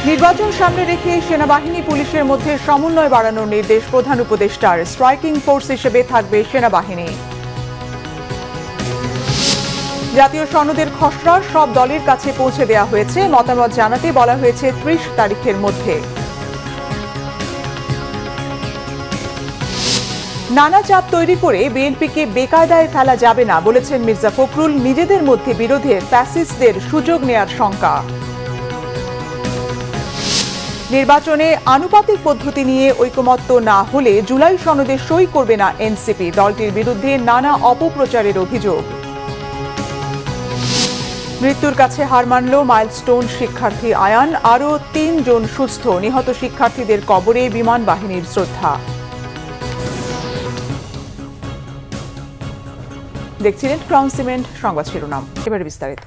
নির্বাচন সামনে রেখে সেনাবাহিনী পুলিশের মধ্যে সমন্বয় বাড়ানোর নির্দেশ প্রধান উপদেষ্টার। স্ট্রাইকিং ফোর্স হিসেবে থাকবে সেনাবাহিনী। জাতীয় সনদের খসড়া সব দলের কাছে পৌঁছে দেওয়া হয়েছে। মতামত জানাতে বলা হয়েছে ৩০ তারিখের মধ্যে। নানা চাপ তৈরি করে বিএনপিকে বেকায়দায় ফেলা যাবে না বলেছেন মির্জা ফখরুল। নিজেদের মধ্যে বিরোধের ফ্যাসিস্টদের সুযোগ নেয়ার শঙ্কা। নির্বাচনে আনুপাতিক পদ্ধতি নিয়ে ঐকমত্য না হলে জুলাই সনদে সই করবে না এনসিপি। দলটির বিরুদ্ধে নানা অপপ্রচারের অভিযোগ। মৃত্যুর কাছে হার মানল মাইলস্টোন শিক্ষার্থী আয়ান। আরও ৩ জন সুস্থ। নিহত শিক্ষার্থীদের কবরে বিমান বাহিনীর শ্রদ্ধা। দেখছিলেন ক্রাউন সিমেন্ট সংবাদ শিরোনাম। এবারে বিস্তারিত।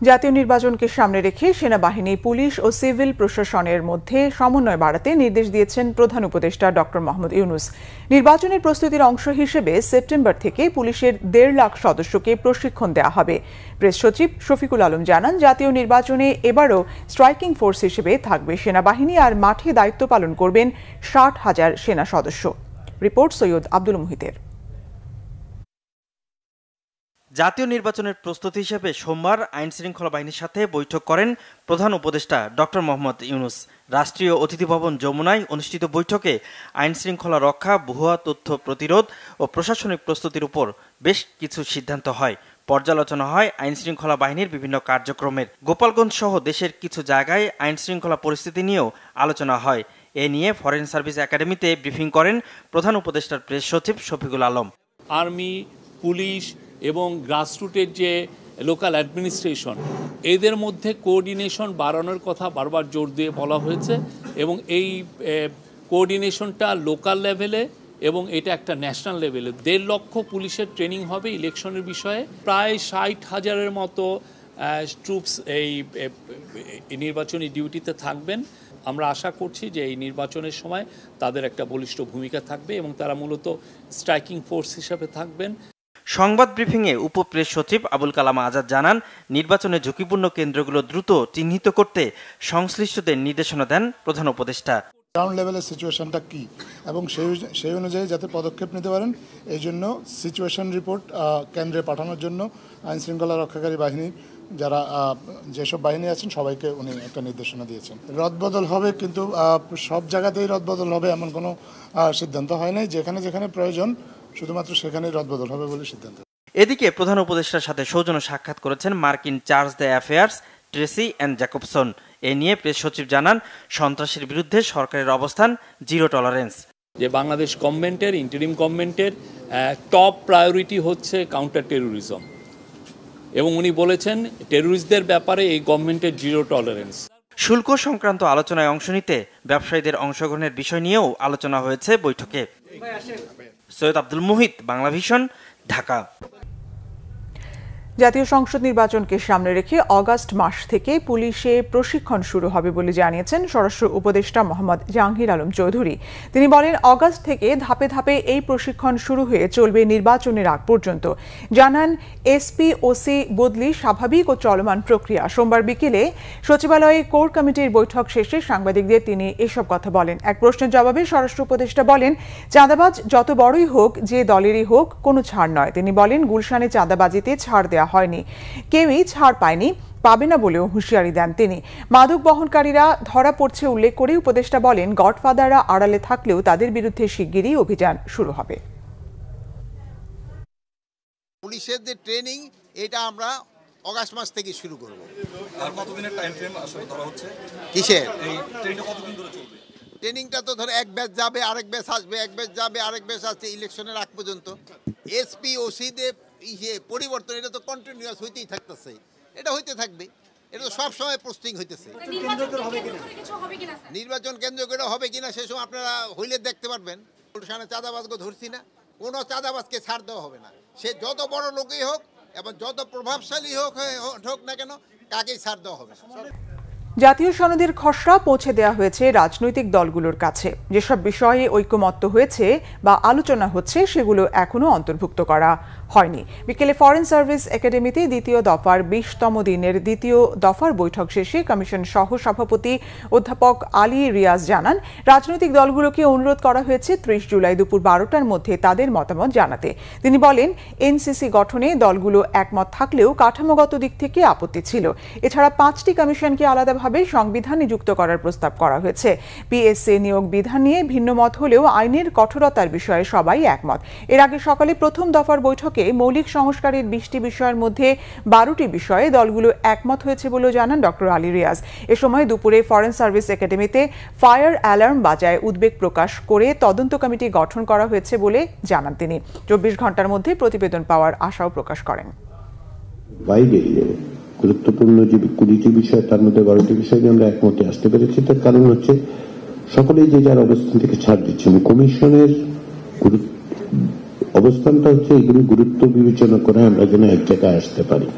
জাতীয় নির্বাচনকে সামনে রেখে সেনাবাহিনী, পুলিশ ও সিভিল প্রশাসনের মধ্যে সমন্বয় বাড়াতে নির্দেশ দিয়েছেন প্রধান উপদেষ্টা ডক্টর মোহাম্মদ ইউনূস। নির্বাচনের প্রস্তুতির অংশ হিসেবে সেপ্টেম্বর থেকে পুলিশের ১.৫ লাখ সদস্যকে প্রশিক্ষণ দেওয়া হবে। প্রেস সচিব শফিকুল আলম জানান, জাতীয় নির্বাচনে এবারও স্ট্রাইকিং ফোর্স হিসেবে থাকবে সেনাবাহিনী, আর মাঠে দায়িত্ব পালন করবেন ৬০,০০০ সেনা সদস্য। রিপোর্ট সৈয়দ আব্দুল মুহিতের। জাতীয় নির্বাচনের প্রস্তুতি হিসেবে সোমবার আইন শৃঙ্খলা বাহিনীর সাথে বৈঠক করেন প্রধান উপদেষ্টা ডক্টর মোহাম্মদ ইউনূস। রাষ্ট্রীয় অতিথি ভবন যমুনায় অনুষ্ঠিত বৈঠকে আইন শৃঙ্খলা রক্ষা, ভুয়া তথ্য প্রতিরোধ ও প্রশাসনিক প্রস্তুতির উপর বেশ কিছু সিদ্ধান্ত হয়। পর্যালোচনা হয় আইন শৃঙ্খলা বাহিনীর বিভিন্ন কার্যক্রমের। গোপালগঞ্জ সহ দেশের কিছু জায়গায় আইন শৃঙ্খলা পরিস্থিতি নিয়েও আলোচনা হয়। এ নিয়ে ফরেন সার্ভিস একাডেমিতে ব্রিফিং করেন প্রধান উপদেষ্টার প্রেস সচিব শফিকুল আলম। আর্মি, পুলিশ এবং গ্রাসরুটের যে লোকাল অ্যাডমিনিস্ট্রেশন, এদের মধ্যে কোঅর্ডিনেশন বাড়ানোর কথা বারবার জোর দিয়ে বলা হয়েছে এবং এই কোঅর্ডিনেশনটা লোকাল লেভেলে এবং এটা একটা ন্যাশনাল লেভেলে। ১.৫ লক্ষ পুলিশের ট্রেনিং হবে ইলেকশনের বিষয়ে। প্রায় ৬০,০০০-এর মতো ট্রুপস এই নির্বাচনী ডিউটিতে থাকবেন। আমরা আশা করছি যে এই নির্বাচনের সময় তাদের একটা বলিষ্ঠ ভূমিকা থাকবে এবং তারা মূলত স্ট্রাইকিং ফোর্স হিসাবে থাকবেন। সংবাদ ব্রিফিংয়ে উপপ্রেস সচিব আবুল কালাম আজাদ জানান, নির্বাচনে ঝুঁকিপূর্ণ কেন্দ্রগুলো দ্রুত চিহ্নিত করতে সংশ্লিষ্টদের নির্দেশনা দেন প্রধান উপদেষ্টা। গ্রাউন্ড লেভেলের সিচুয়েশনটা কি এবং সেই অনুযায়ী যাতে পদক্ষেপ নিতে পারেন, এই জন্য সিচুয়েশন রিপোর্ট কেন্দ্রে পাঠানোর জন্য আইন শৃঙ্খলা রক্ষাকারী বাহিনী যারা যেসব বাহিনী আছেন সবাইকে উনি একটা নির্দেশনা দিয়েছেন। রদবদল হবে, কিন্তু সব জায়গাতেই রদবদল হবে এমন কোনো সিদ্ধান্ত হয় নাই। যেখানে যেখানে প্রয়োজন শুধুমাত্র সেখানেই রদবদল হবে বলে সিদ্ধান্ত। এদিকে প্রধান উপদেষ্টার সাথে সৌজন্য সাক্ষাৎ করেছেন মার্কিন charge d' affaires Tracey Ann Jacobson. এ নিয়ে প্রেস সচিব জানান, সন্ত্রাসের বিরুদ্ধে সরকারের অবস্থান জিরো টলারেন্স। যে বাংলাদেশ গভর্নমেন্টের, ইন্টারিম গভর্নমেন্টের টপ প্রায়োরিটি হচ্ছে কাউন্টার টেরোরিজম এবং উনি বলেছেন টেরোরিস্টদের ব্যাপারে এই গভর্নমেন্টের জিরো টলারেন্স। শুল্ক সংক্রান্ত আলোচনায় অংশ নিতে ব্যবসায়ীদের অংশগ্রহণের বিষয় নিয়েও আলোচনা হয়েছে বৈঠকে। সৈয়দ আব্দুল মুহিত, বাংলা ভিশন, ঢাকা। জাতীয় সংসদ নির্বাচনকে সামনে রেখে অগাস্ট মাস থেকে পুলিশে প্রশিক্ষণ শুরু হবে বলে জানিয়েছেন স্বরাষ্ট্র উপদেষ্টা মোহাম্মদ জাহাঙ্গীর আলম চৌধুরী। তিনি বলেন, অগাস্ট থেকে ধাপে ধাপে এই প্রশিক্ষণ শুরু হয়ে চলবে নির্বাচনের আগ পর্যন্ত। জানান, এসপি ওসি বদলি স্বাভাবিক ও চলমান প্রক্রিয়া। সোমবার বিকেলে সচিবালয়ে কোর কমিটির বৈঠক শেষে সাংবাদিকদের তিনি এসব কথা বলেন। এক প্রশ্নের জবাবে স্বরাষ্ট্র উপদেষ্টা বলেন, চাঁদাবাজ যত বড়ই হোক, যে দলেরই হোক, কোনো ছাড় নয়। তিনি বলেন, গুলশানে চাঁদাবাজিতে ছাড় দেওয়া হয়নি, কেউই ছাড় পায়নি, পাবে না বলেও হুঁশিয়ারি দেন তিনি। মাদক বহনকারীরা ধরা পড়ছে উল্লেখ করে উপদেষ্টা বলেন, গডফাদাররা আড়ালে থাকলেও তাদের বিরুদ্ধে শিগগিরই অভিযান শুরু হবে। পুলিশের যে ট্রেনিং, এটা আমরা অগাস্ট মাস থেকে শুরু করব। আর কতদিনের টাইম ফ্রেম আসলে ধরা হচ্ছে? কিসের এই ট্রেনিংটা কতদিন ধরে চলবে? ট্রেনিংটা তো ধরো এক ব্যাচ যাবে, আরেক ব্যাচ আসবে, এক ব্যাচ যাবে, আরেক ব্যাচ আসছে, ইলেকশনের আগ পর্যন্ত। এসপি ওসিদের পরিবর্তন এটা তো কন্টিনিউয়াস হইতেই থাকতেছে, এটা হইতে থাকবে, এটা তো সব সময় পোস্টিং হইতেছে। নির্বাচন কেন্দ্র করে হবে কিনা সে সময় আপনারা হইলে দেখতে পারবেন। গুলশানে চাঁদাবাজকে ধরছি না, কোনো চাঁদাবাজকে ছাড় দেওয়া হবে না। সে যত বড় লোকই হোক এবং যত প্রভাবশালী হোক না কেন, কাকেই ছাড় দেওয়া হবে না। জাতীয় সনদের খসড়া পৌঁছে দেওয়া হয়েছে রাজনৈতিক দলগুলোর কাছে। যেসব বিষয়ে ঐকমত্য হয়েছে বা আলোচনা হচ্ছে সেগুলো এখনো অন্তর্ভুক্ত করা হয়নি। বিকেলে ফরেন সার্ভিস একাডেমিতে দ্বিতীয় দফার 20তম দিনের দ্বিতীয় দফার বৈঠক শেষে কমিশন সহ সভাপতি অধ্যাপক আলী রিয়াজ জানান, রাজনৈতিক দলগুলোকে অনুরোধ করা হয়েছে 30 জুলাই দুপুর 12টার মধ্যে তাদের মতামত জানাতে। তিনি বলেন, এনসিসি গঠনে দলগুলো একমত থাকলেও কাঠামোগত দিক থেকে আপত্তি ছিল। এছাড়া 5টি কমিশনকে আলাদাভাবে সংবিধানে যুক্ত করার প্রস্তাব করা হয়েছে। পিএসসি নিয়োগ বিধান নিয়ে ভিন্ন মত হলেও আইনের কঠোরতার বিষয়ে সবাই একমত। এর আগে সকালে প্রথম দফার বৈঠকে মৌলিক সংস্কারের 20টি বিষয়ের মধ্যে 12টি বিষয়ে দলগুলো একমত হয়েছে বলেও জানান ডক্টর আলী রিয়াজ। এ সময় দুপুরে ফরেন সার্ভিস একাডেমিতে ফায়ার অ্যালার্ম বাজায় উদ্বেগ প্রকাশ করে তদন্ত কমিটি গঠন করা হয়েছে বলে জানান তিনি। 24 ঘন্টার মধ্যে প্রতিবেদন পাওয়ার আশাও প্রকাশ করেন। গুরুত্বপূর্ণ যে 20টি বিষয়, তার মধ্যে 12টি বিষয় নিয়ে আমরা একমতে আসতে পেরেছি। তার কারণ হচ্ছে সকলেই যে যার অবস্থান থেকে ছাড় দিচ্ছেন। কমিশনের অবস্থানটা হচ্ছে এগুলি গুরুত্ব বিবেচনা করে আমরা যেন এক জায়গায় আসতে পারি।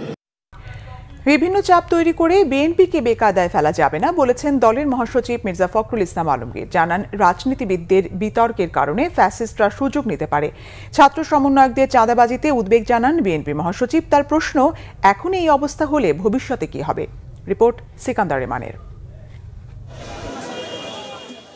বিভিন্ন চাপ তৈরি করে বিএনপিকে বেকায়দায় ফেলা যাবে না বলেছেন দলের মহাসচিব মির্জা ফখরুল ইসলাম আলমগীর। জানান, রাজনীতিবিদদের বিতর্কের কারণে ফ্যাসিস্টরা সুযোগ নিতে পারে। ছাত্র সমন্বয়কদের চাঁদাবাজিতে উদ্বেগ জানান বিএনপি মহাসচিব। তার প্রশ্ন, এখন এই অবস্থা হলে ভবিষ্যতে কি হবে? রিপোর্ট সিকান্দার রেমানের।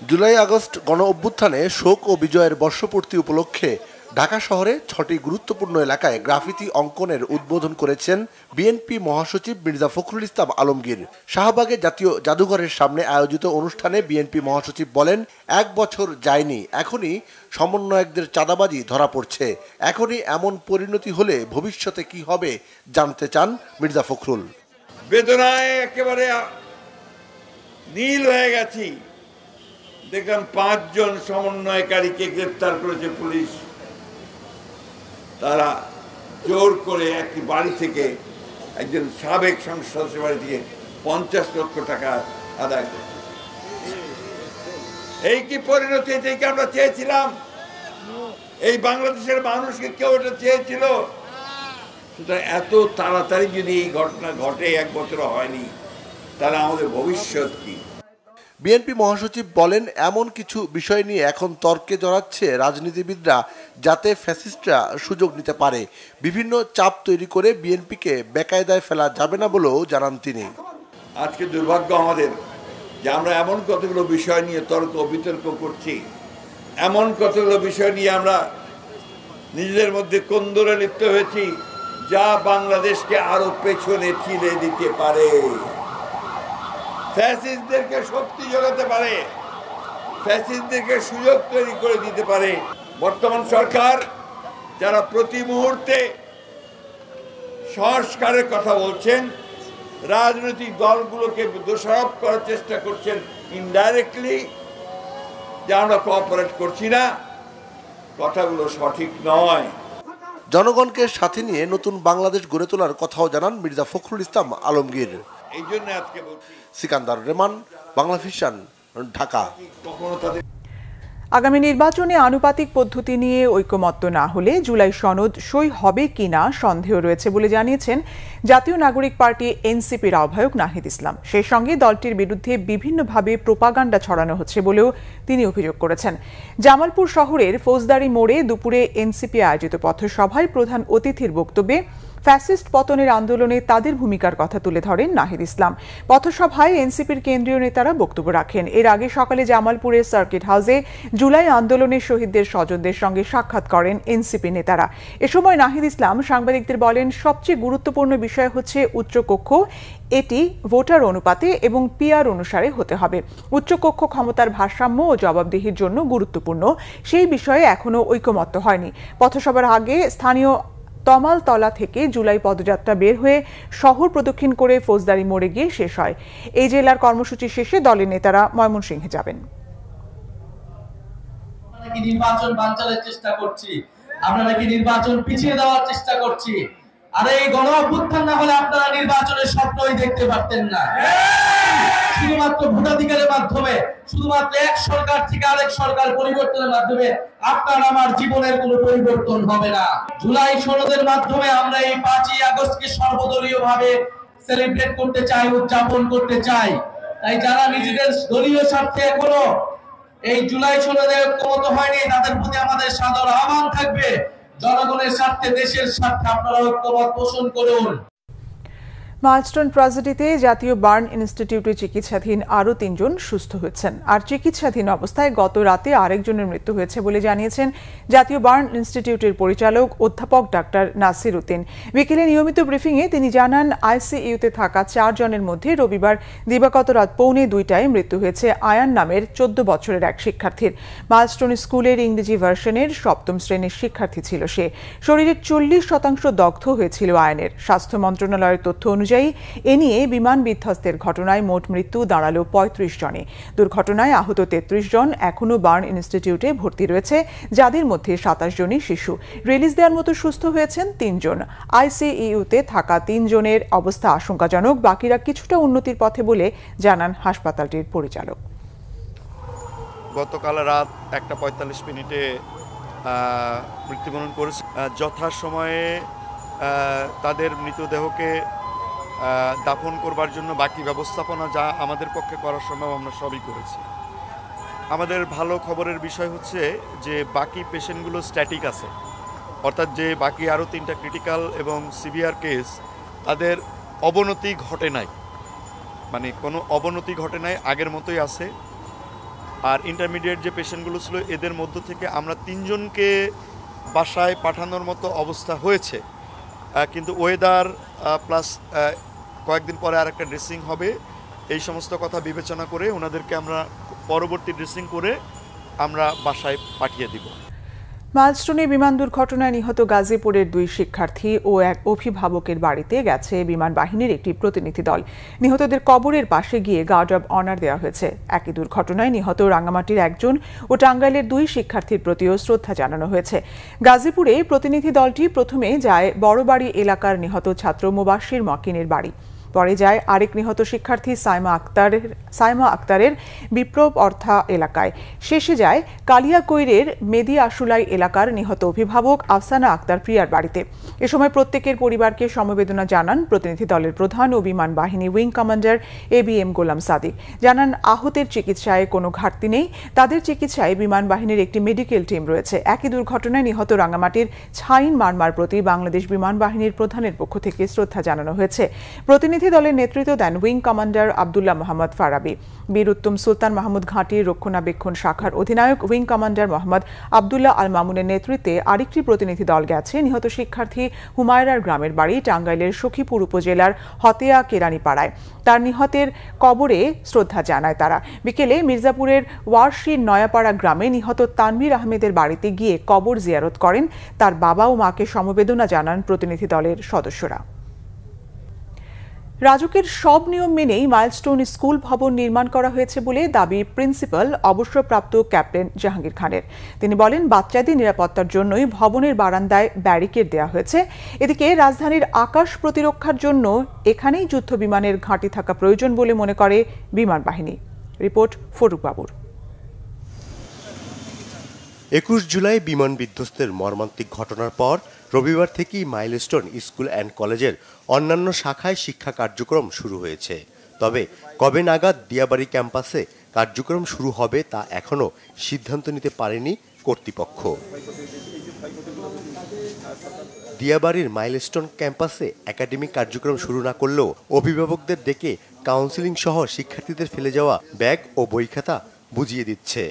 জুলাই আগস্ট গণ অভ্যুত্থানে শোক ও বিজয়ের বর্ষপূর্তি উপলক্ষে ঢাকা শহরে 6টি গুরুত্বপূর্ণ এলাকায় গ্রাফিতি অঙ্কনের উদ্বোধন করেছেন বিএনপি মহাসচিব মির্জা ফখরুল ইসলাম আলমগীর। শাহবাগে জাতীয় জাদুঘরের সামনে আয়োজিত অনুষ্ঠানে বিএনপি মহাসচিব বলেন, 1 বছর যায়নি, এখনই সমন্বয়কদের চাঁদাবাজি ধরা পড়ছে। এখনই এমন পরিণতি হলে ভবিষ্যতে কি হবে জানতে চান মির্জা ফখরুল। বেদনায় একেবারে নীল হয়ে গেছি। দেখলাম 5 জন সমন্বয়কারীকে গ্রেপ্তার করেছে পুলিশ। তারা জোর করে একটি বাড়ি থেকে, একজন সাবেক সংসদ সদস্যের বাড়ি থেকে 50 লক্ষ টাকা আদায় করেছে। এই কি পরিণতি? এটাকে আমরা চেয়েছিলাম? এই বাংলাদেশের মানুষকে কেউ এটা চেয়েছিল? সুতরাং এত তাড়াতাড়ি যদি এই ঘটনা ঘটে, 1 বছর হয়নি, তাহলে আমাদের ভবিষ্যৎ কি? বিএনপি মহাসচিব বলেন, এমন কিছু বিষয় নিয়ে এখন তর্কে জড়াচ্ছে রাজনীতিবিদরা, যাতে ফ্যাসিস্টরা সুযোগ নিতে পারে। বিভিন্ন চাপ তৈরি করে বিএনপিকে বেকায়দায় ফেলা যাবে না বলেও জানান তিনি। আজকে দুর্ভাগ্য আমাদের যে আমরা এমন কতগুলো বিষয় নিয়ে তর্ক বিতর্ক করছি, এমন কতগুলো বিষয় নিয়ে আমরা নিজেদের মধ্যে কোন্দলে লিপ্ত হয়েছি, যা বাংলাদেশকে আরো পেছনে ঠেলে দিতে পারে, ফ্যাসিস্টদেরকে শক্তি যোগাতে পারে, ফ্যাসিস্টদেরকে সুযোগ তৈরি করে দিতে পারে। বর্তমান সরকার যারা প্রতি মুহূর্তে সংস্কারের কথা বলছেন, রাজনৈতিক দলগুলোকে দোষারোপ করার চেষ্টা করছেন ইনডাইরেক্টলি, যে আমরা কোঅপারেট করছি না, কথাগুলো সঠিক নয়। জনগণকে সাথে নিয়ে নতুন বাংলাদেশ গড়ে তোলার কথাও জানান মির্জা ফখরুল ইসলাম আলমগীর। এই জন্য আজকে বলছি, সিকান্দার রেমান, বাংলা ভিশন, ঢাকা। আগামী নির্বাচনে আনুপাতিক পদ্ধতি নিয়ে ঐকমত্য না হলে জুলাই সনদ সই হবে কিনা সন্দেহ রয়েছে বলে জানিয়েছেন জাতীয় নাগরিক পার্টি এনসিপির আহ্বায়ক নাহিদ ইসলাম। সেই সঙ্গে দলটির বিরুদ্ধে বিভিন্নভাবে প্রোপাগান্ডা ছড়ানো হচ্ছে বলেও তিনি অভিযোগ করেছেন। জামালপুর শহরের ফৌজদারি মোড়ে দুপুরে এনসিপি আয়োজিত পথসভায় প্রধান অতিথির বক্তব্যে ফ্যাসিস্ট পতনের আন্দোলনে তাদের ভূমিকার কথা তুলে ধরেন নাহিদ ইসলাম। পথসভায় এনসিপির কেন্দ্রীয় নেতারা বক্তব্য রাখেন। এর আগে সকালে জামালপুরের সার্কিট হাউসে জুলাই আন্দোলনের শহীদদের স্বজনদের সঙ্গে সাক্ষাৎ করেন এনসিপি নেতারা। এ সময় নাহিদ ইসলাম সাংবাদিকদের বলেন, সবচেয়ে গুরুত্বপূর্ণ বিষয় হচ্ছে উচ্চকক্ষ। এটি ভোটার অনুপাতে এবং পিআর অনুসারে হতে হবে। উচ্চকক্ষ ক্ষমতার ভারসাম্য ও জবাবদিহির জন্য গুরুত্বপূর্ণ। সেই বিষয়ে এখনো ঐকমত্য হয়নি। পথসভার আগে স্থানীয় তমালতলা থেকে জুলাই পদযাত্রা বের হয়ে শহর প্রদক্ষিণ করে ফৌজদারি মোড়ে গিয়ে শেষ হয়। এই জেলার কর্মসূচি শেষে দলের নেতারা ময়মনসিংহে যাবেন। নির্বাচন বানচালের চেষ্টা করছি, আমরা নাকি নির্বাচন পিছিয়ে দেওয়ার চেষ্টা করছি। আর এই গণ অভ্যুত্থান না হলে আপনারা নির্বাচনের স্বপ্নই দেখতে পারতেন না। শুধুমাত্র ভোটাধিকারের মাধ্যমে, শুধুমাত্র এক সরকার থেকে আরেক সরকার পরিবর্তনের মাধ্যমে আপনার আমার জীবনের কোনো পরিবর্তন হবে না। জুলাই সনদের মাধ্যমে আমরা এই 5ই আগস্টকে সর্বদলীয় ভাবে সেলিব্রেট করতে চাই, উদযাপন করতে চাই। তাই যারা নিজেদের দলীয় স্বার্থে এখনো এই জুলাই সনদে ঐক্যমত হয়নি, তাদের প্রতি আমাদের সাদর আহ্বান থাকবে, জনগণের স্বার্থে, দেশের স্বার্থে আপনারা ঐক্যমত পোষণ করুন। মাইলস্টোন ট্র্যাজেডিতে জাতীয় বার্ন ইনস্টিটিউটে চিকিৎসাধীন আরও ৩ জন সুস্থ হয়েছেন। আর চিকিৎসাধীন অবস্থায় গত রাতে আরেকজনের মৃত্যু হয়েছে বলে জানিয়েছেন জাতীয় বার্ন ইনস্টিটিউটের পরিচালক অধ্যাপক ডাক্তার নাসির উদ্দিন। বিকেলে নিয়মিত ব্রিফিংয়ে তিনি জানান, আইসিইউতে থাকা 4 জনের মধ্যে রবিবার দিবাগত রাত 1:45টায় মৃত্যু হয়েছে আয়ান নামের 14 বছরের এক শিক্ষার্থীর। মাইলস্টোন স্কুলের ইংরেজি ভার্সনের 7ম শ্রেণীর শিক্ষার্থী ছিল সে। শরীরের 40% দগ্ধ হয়েছিল আয়ানের। স্বাস্থ্য মন্ত্রণালয়ের তথ্য অনুযায়ী এ নিয়ে বিমান বিধ্বস্তের ঘটনায় মোট মৃত্যু দাঁড়ালো 35 জনে। দুর্ঘটনায় আহত 33 জন এখনও বার্ন ইনস্টিটিউটে ভর্তি রয়েছে, যাদের মধ্যে 27 জনই শিশু। রিলিজ দেওয়ার মতো সুস্থ হয়েছেন 3 জন। আইসিইউতে থাকা 3 জনের অবস্থা আশঙ্কাজনক, বাকিরা কিছুটা উন্নতির পথে বলে জানান হাসপাতালটির পরিচালক। গতকাল রাত 1:45 মৃত্যুবরণ করেছে। যথাসময়ে তাদের মৃতদেহকে দাফন করবার জন্য বাকি ব্যবস্থাপনা যা আমাদের পক্ষে করা সম্ভব আমরা সবই করেছি। আমাদের ভালো খবরের বিষয় হচ্ছে যে বাকি পেশেন্টগুলো স্ট্যাটিক আছে, অর্থাৎ যে বাকি আরও 3টা ক্রিটিক্যাল এবং সিভিয়ার কেস, তাদের অবনতি ঘটে নাই, মানে কোনো অবনতি ঘটে নাই, আগের মতোই আছে। আর ইন্টারমিডিয়েট যে পেশেন্টগুলো ছিল এদের মধ্য থেকে আমরা 3 জনকে বাসায় পাঠানোর মতো অবস্থা হয়েছে, কিন্তু ওয়েদার প্লাস কয়েকদিন পরে আর একটা ড্রেসিং হবে, এই সমস্ত কথা বিবেচনা করে ওনাদেরকে আমরা পরবর্তী ড্রেসিং করে আমরা বাসায় পাঠিয়ে দিব। মাইলস্টোনে বিমান দুর্ঘটনায় নিহত গাজীপুরের 2 শিক্ষার্থী ও এক অভিভাবকের বাড়িতে গেছে বিমান বাহিনীর একটি প্রতিনিধি দল। নিহতদের কবরের পাশে গিয়ে গার্ড অব অনার দেওয়া হয়েছে। একই দুর্ঘটনায় নিহত রাঙ্গামাটির 1 জন ও টাঙ্গাইলের 2 শিক্ষার্থীর প্রতিও শ্রদ্ধা জানানো হয়েছে। গাজীপুরে প্রতিনিধি দলটি প্রথমে যায় বড়বাড়ি এলাকার নিহত ছাত্র মুবাশির মকিনের বাড়ি, পরে যায় আরেক নিহত শিক্ষার্থী সাইমা আক্তারের বিপ্লব অর্থা এলাকায়, শেষে যায় কালিয়াকৈরের মেদি আশুলাই এলাকার নিহত অভিভাবক আফসানা আক্তার প্রিয়ার বাড়িতে। এ সময় প্রত্যেকের পরিবারকে সমবেদনা জানান প্রতিনিধি দলের প্রধান ও বিমান বাহিনী উইং কমান্ডার ABM গোলাম সাদিক। জানান, আহতের চিকিৎসায় কোনো ঘাটতি নেই, তাদের চিকিৎসায় বিমান বাহিনীর একটি মেডিকেল টিম রয়েছে। একই দুর্ঘটনায় নিহত রাঙ্গামাটির ছাইন মারমার প্রতি বাংলাদেশ বিমান বাহিনীর প্রধানের পক্ষ থেকে শ্রদ্ধা জানানো হয়েছে। প্রতিনিধি দলের নেতৃত্ব দেন উইং কমান্ডার আব্দুল্লাহ মোহাম্মদ ফারাবি। বীর উত্তম সুলতান মাহমুদ ঘাঁটির রক্ষণাবেক্ষণ শাখার অধিনায়ক উইং কমান্ডার মোহাম্মদ আব্দুল্লাহ আল মামুনের নেতৃত্বে আরেকটি প্রতিনিধি দল গেছে নিহত শিক্ষার্থী হুমায়রার গ্রামের বাড়ি টাঙ্গাইলের সখীপুর উপজেলার হতেয়া কেরানীপাড়ায়। তার নিহতের কবরে শ্রদ্ধা জানায় তারা। বিকেলে মির্জাপুরের ওয়ারশির নয়াপাড়া গ্রামে নিহত তানভীর আহমেদের বাড়িতে গিয়ে কবর জিয়ারত করেন। তার বাবা ও মাকে সমবেদনা জানান প্রতিনিধি দলের সদস্যরা। রাজুকের সব নিয়ম মেনেই মাইলস্টোন স্কুল ভবন নির্মাণ করা হয়েছে বলে দাবি প্রিন্সিপাল অবসরপ্রাপ্ত ক্যাপ্টেন জাহাঙ্গীর খানের। তিনি বলেন, বাচ্চাদের নিরাপত্তার জন্যই ভবনের বারান্দায় ব্যারিকেড দেওয়া হয়েছে। এদিকে রাজধানীর আকাশ প্রতিরক্ষার জন্য এখানেই যুদ্ধ বিমানের ঘাঁটি থাকা প্রয়োজন বলে মনে করে বিমান বাহিনী। রিপোর্ট ফরুক বাবুর। 21 জুলাই বিমান বিধ্বস্তের মর্মান্তিক ঘটনার পর রবিবার থেকেই মাইলস্টোন স্কুল অ্যান্ড কলেজের অন্যান্য শাখায় শিক্ষা কার্যক্রম শুরু হয়েছে। তবে কবে নাগাদ দিয়াবাড়ি ক্যাম্পাসে কার্যক্রম শুরু হবে তা এখনও সিদ্ধান্ত নিতে পারেনি কর্তৃপক্ষ। দিয়াবাড়ির মাইলস্টোন ক্যাম্পাসে একাডেমিক কার্যক্রম শুরু না করলেও অভিভাবকদের ডেকে কাউন্সিলিং সহ শিক্ষার্থীদের ফেলে যাওয়া ব্যাগ ও বই খাতা বুঝিয়ে দিচ্ছে।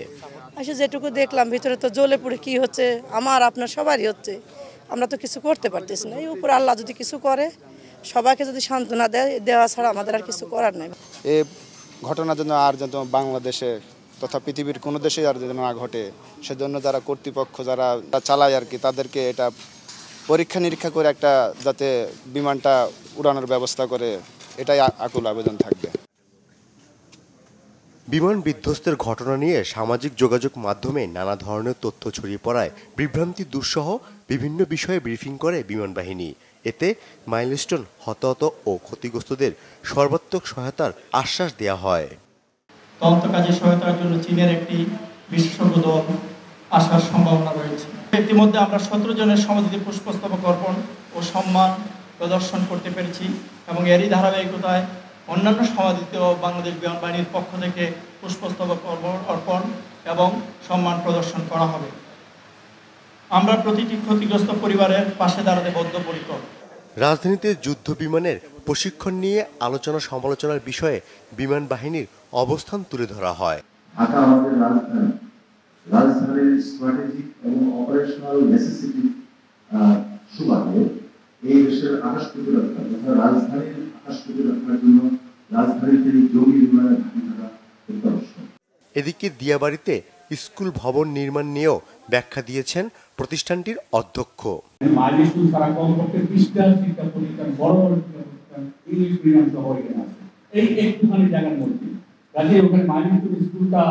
যেটুকু দেখলাম ভিতরে তো জ্বলে পুড়ে কি হচ্ছে, আমার আপনার সবারই হচ্ছে, আমরা তো কিছু করতে পারতেছি না। এই উপর আল্লাহ যদি কিছু করে, সবাইকে যদি সান্ত্বনা দেওয়া ছাড়া আমাদের আর কিছু করার নাই। এই ঘটনা যেন আর যেন বাংলাদেশে তথা পৃথিবীর কোনো দেশে আর যেন না ঘটে, সেজন্য যারা কর্তৃপক্ষ যারা চালায় আর কি, তাদেরকে এটা পরীক্ষা নিরীক্ষা করে একটা যাতে বিমানটা উড়ানোর ব্যবস্থা করে, এটাই আকুল আবেদন থাকবে। বিমান বিধ্বস্তের ঘটনা নিয়ে সামাজিক যোগাযোগ মাধ্যমে নানা ধরনের তথ্য ছড়িয়ে পড়ায় বিভ্রান্তি দূরসহ বিভিন্ন বিষয়ে ব্রিফিং করে বিমান বাহিনী। এতে মাইলস্টোন হতাহত ও ক্ষতিগ্রস্তদের সর্বাত্মক সহায়তার আশ্বাস দেওয়া হয়। তদন্ত কাজে সহায়তার জন্য চীনের একটি বিশেষজ্ঞ দল আসার সম্ভাবনা রয়েছে। ইতিমধ্যে আমরা 17 জনের সমাধিতে পুষ্পস্তবক অর্পণ ও সম্মান প্রদর্শন করতে পেরেছি এবং এরই ধারাবাহিকতায় অন্যান্য সমাদিত বাংলাদেশ বিমান বাহিনীর পক্ষ থেকে পুষ্পস্তবক অর্পণ এবং সম্মান প্রদর্শন করা হবে। আমরা প্রতিটি ক্ষতিগ্রস্ত পরিবারের পাশে দাঁড়াতে বদ্ধপরিকর। রাজধানীতে যুদ্ধ বিমানের প্রশিক্ষণ নিয়ে আলোচনা সমালোচনার বিষয়ে বিমান বাহিনীর অবস্থান তুলে ধরা হয়। ঢাকা আমাদের রাজধানী, রাজধানীর স্ট্র্যাটেজিক এবং অপারেশনাল নেসেসিটি সুবাদে এই দেশের আকাশ প্রতিরক্ষা তথা রাজধানীর আকাশ প্রতিরক্ষার জন্য রাজধানীতে জঙ্গি বিমানের ঘাঁটি থাকা অত্যাবশ্যক। এদিকে দিয়াবাড়িতে স্কুল ভবন নির্মাণ নিয়েও ব্যাখ্যা দিয়েছেন প্রতিষ্ঠানটির অধ্যক্ষ। এই একটুখানি জায়গার মধ্যে কাজে ওখানে মাইলস্টোন স্কুলটা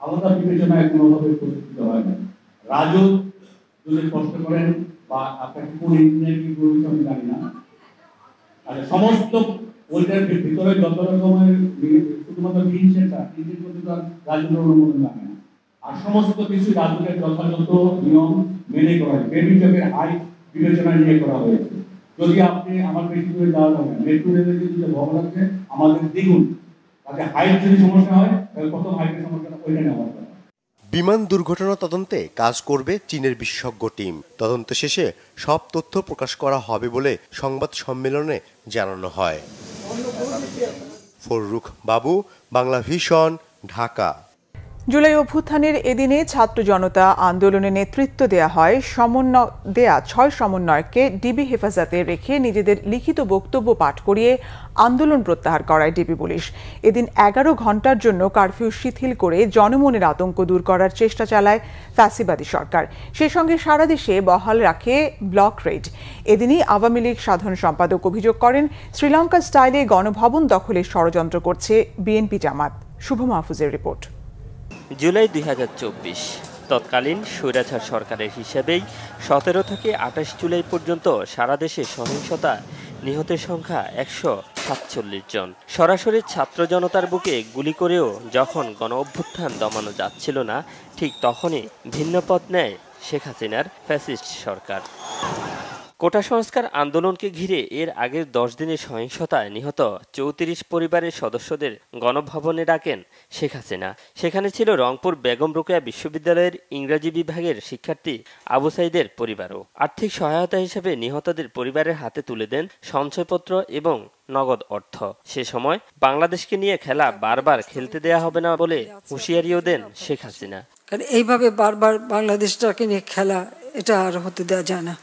আলাদা বিবেচনায় কোনোভাবে প্রতিষ্ঠিত হয় না। রাজক যদি কষ্ট করেন বা আপনাকে কোন ইঞ্জিনিয়ারিং করবেন আমি জানি না, আর সমস্ত ওইটার ভিতরে যত রকমের শুধুমাত্র তিন সেন্টার রাজুকের অনুমোদন লাগে না, আর সমস্ত কিছু রাজুকের যথাযথ নিয়ম মেনে করা হয়। বেবিজকের হাইট বিবেচনা নিয়ে করা হয়েছে। যদি আপনি আমার বেশি করে যাওয়া যাবে না, মেট্রো রেলের যে ভবন আছে আমাদের দ্বিগুণ, তাতে হাইট যদি সমস্যা হয় তাহলে প্রথম হাইটের সমস্যাটা ওইটা নেওয়া হবে। বিমান দুর্ঘটনা তদন্তে কাজ করবে চীনের বিশেষজ্ঞ টিম। তদন্ত শেষে সব তথ্য প্রকাশ করা হবে বলে সংবাদ সম্মেলনে জানানো হয়। ফররুখ বাবু, বাংলা ভিশন, ঢাকা। জুলাই অভ্যুত্থানের এদিনে ছাত্র জনতা আন্দোলনে নেতৃত্ব দেয়া হয় 6 সমন্বয়ককে ডিবি হেফাজতে রেখে নিজেদের লিখিত বক্তব্য পাঠ করিয়ে আন্দোলন প্রত্যাহার করায় ডিবি পুলিশ। এদিন 11 ঘণ্টার জন্য কারফিউ শিথিল করে জনমনের আতঙ্ক দূর করার চেষ্টা চালায় ফ্যাসিবাদী সরকার। সেই সঙ্গে সারা দেশে বহাল রাখে ব্লক রেড। এদিনই আওয়ামী লীগ সাধারণ সম্পাদক অভিযোগ করেন শ্রীলঙ্কা স্টাইলে গণভবন দখলের ষড়যন্ত্র করছে বিএনপি জামাত। শুভ মাহফুজের রিপোর্ট। জুলাই 2024 তৎকালীন স্বৈরাচার সরকারের হিসেবেই 17 থেকে 28 জুলাই পর্যন্ত সারা দেশে সহিংসতা নিহতের সংখ্যা 147 জন। সরাসরি ছাত্র জনতার বুকে গুলি করেও যখন গণ অভ্যুত্থান দমানো যাচ্ছিল না, ঠিক তখনই ভিন্ন পথ নেয় শেখ হাসিনার ফ্যাসিস্ট সরকার। কোটা সংস্কার আন্দোলনকে ঘিরে এর আগের 10 দিনের সহিংসতায় নিহত 34 পরিবারের সদস্যদের গণভবনে ডাকেন শেখ হাসিনা। সেখানে ছিল রংপুর বেগম রোকেয়া বিশ্ববিদ্যালয়ের ইংরেজি বিভাগের শিক্ষার্থী আবু সাইদের পরিবারও। আর্থিক সহায়তা হিসেবে নিহতদের পরিবারের হাতে তুলে দেন সঞ্চয়পত্র এবং নগদ অর্থ। সে সময় বাংলাদেশকে নিয়ে খেলা বারবার খেলতে দেয়া হবে না বলে হুঁশিয়ারিও দেন শেখ হাসিনা। কারণ এইভাবে বারবার বাংলাদেশটাকে নিয়ে খেলা, এটা আর হতে দেওয়া যায় না।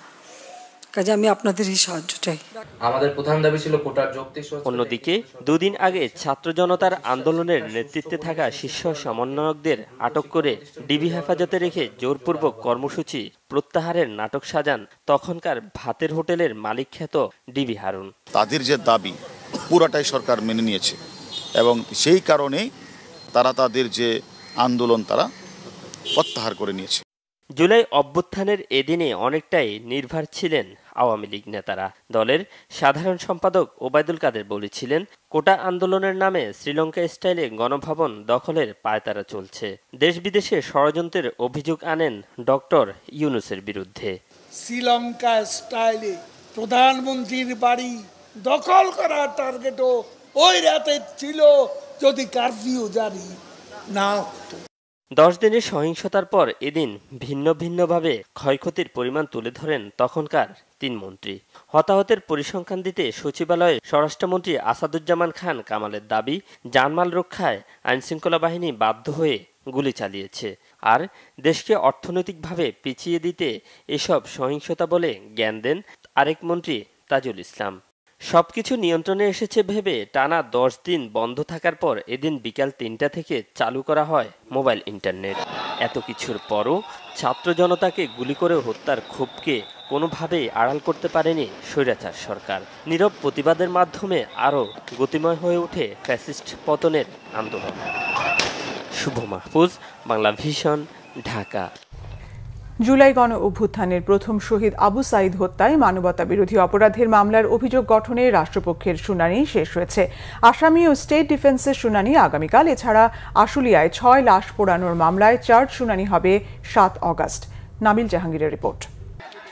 কাজে আমি আপনাদেরই সাহায্য চাই। আমাদের প্রধান দাবি ছিল কোটার যৌক্তিক। অন্যদিকে দুদিন আগে ছাত্র জনতার আন্দোলনের নেতৃত্বে থাকা শীর্ষ সমন্বয়কদের আটক করে ডিবি হেফাজতে রেখে জোরপূর্বক কর্মসূচি প্রত্যাহারের নাটক সাজান তখনকার ভাতের হোটেলের মালিক খ্যাত ডিবি হারুন। তাদের যে দাবি পুরাটাই সরকার মেনে নিয়েছে এবং সেই কারণেই তারা তাদের যে আন্দোলন তারা প্রত্যাহার করে নিয়েছে। জুলাই অভ্যুত্থানের এদিনে অনেকটাই নির্ভর ছিলেন আওয়ামী লীগ নেতারা। দলের সাধারণ সম্পাদক ওবায়দুল কাদের বলেছিলেন, কোটা আন্দোলনের নামে শ্রীলঙ্কা স্টাইলে গণভবন দখলের পায়তারা চলছে। দেশ বিদেশে ষড়যন্ত্রের অভিযোগ আনেন ডক্টর ইউনূসের বিরুদ্ধে। শ্রীলঙ্কা স্টাইলে প্রধানমন্ত্রীর বাড়ি দখল করার টার্গেটও ওই রাতে ছিল যদি কারফিউ জারি না হতো। 10 দিনের সহিংসতার পর এদিন ভিন্ন ভিন্নভাবে ক্ষয়ক্ষতির পরিমাণ তুলে ধরেন তখনকার 3 মন্ত্রী। হতাহতের পরিসংখ্যান দিতে সচিবালয়ে স্বরাষ্ট্রমন্ত্রী আসাদুজ্জামান খান কামালের দাবি, জানমাল রক্ষায় আইনশৃঙ্খলা বাহিনী বাধ্য হয়ে গুলি চালিয়েছে, আর দেশকে অর্থনৈতিকভাবে পিছিয়ে দিতে এসব সহিংসতা বলে জ্ঞান দেন আরেক মন্ত্রী তাজুল ইসলাম। সবকিছু নিয়ন্ত্রণে এসেছে ভেবে টানা 10 দিন বন্ধ থাকার পর এদিন বিকাল 3টা থেকে চালু করা হয় মোবাইল ইন্টারনেট। এত কিছুর পরও ছাত্র জনতাকে গুলি করে হত্যার ক্ষোভকে কোনোভাবেই আড়াল করতে পারেনি স্বৈরাচার সরকার। নীরব প্রতিবাদের মাধ্যমে আরও গতিময় হয়ে ওঠে ফ্যাসিস্ট পতনের আন্দোলন। শুভ মাহফুজ, বাংলা ভিশন, ঢাকা। জুলাই গণ অভ্যুত্থানের প্রথম শহীদ আবু সাইদ হত্যায় মানবতা বিরোধী অপরাধের মামলার অভিযোগ গঠনে রাষ্ট্রপক্ষের শুনানি শেষ হয়েছে। আসামি ও স্টেট ডিফেন্সের শুনানি আগামীকাল। এছাড়া আশুলিয়ায় 6 লাশ পোড়ানোর মামলায় চার্জ শুনানি হবে 7 অগাস্ট। নাবিল জাহাঙ্গীরের রিপোর্ট।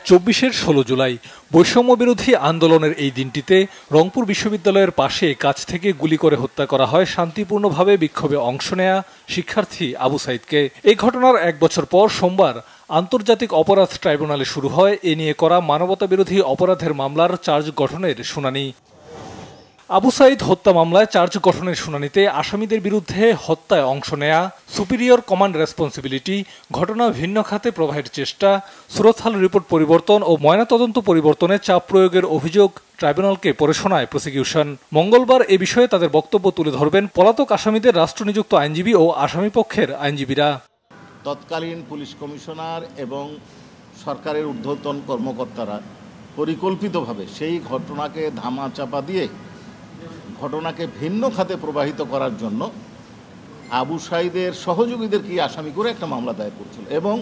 24-এর 16 জুলাই বৈষম্য বিরোধী আন্দোলনের এই দিনটিতে রংপুর বিশ্ববিদ্যালয়ের পাশে কাছ থেকে গুলি করে হত্যা করা হয় শান্তিপূর্ণভাবে বিক্ষোভে অংশ নেয়া শিক্ষার্থী আবু সাইদকে। এই ঘটনার 1 বছর পর সোমবার আন্তর্জাতিক অপরাধ ট্রাইব্যুনালে শুরু হয় এ নিয়ে করা মানবতাবিরোধী অপরাধের মামলার চার্জ গঠনের শুনানি। আবু সাইদ হত্যা মামলায় চার্জ গঠনের শুনানিতে আসামিদের বিরুদ্ধে হত্যায় অংশ নেয়া, সুপিরিয়র কমান্ড রেসপন্সিবিলিটি, ঘটনা ভিন্ন খাতে প্রবাহের চেষ্টা, সুরতহাল রিপোর্ট পরিবর্তন ও ময়নাতদন্ত পরিবর্তনে চাপ প্রয়োগের অভিযোগ ট্রাইব্যুনালকে পরে শোনায় প্রসিকিউশন। মঙ্গলবার এ বিষয়ে তাদের বক্তব্য তুলে ধরবেন পলাতক আসামিদের রাষ্ট্রনিযুক্ত আইনজীবী ও আসামিপক্ষের আইনজীবীরা। তৎকালীন পুলিশ কমিশনার এবং সরকারের ঊর্ধ্বতন কর্মকর্তারা পরিকল্পিতভাবে সেই ঘটনাকে ধামাচাপা দিয়ে ঘটনাকে ভিন্ন খাতে প্রবাহিত করার জন্য আবু সাইদের সহযোগীদেরকে আসামি করে একটা মামলা দায়ের করছিল। এবং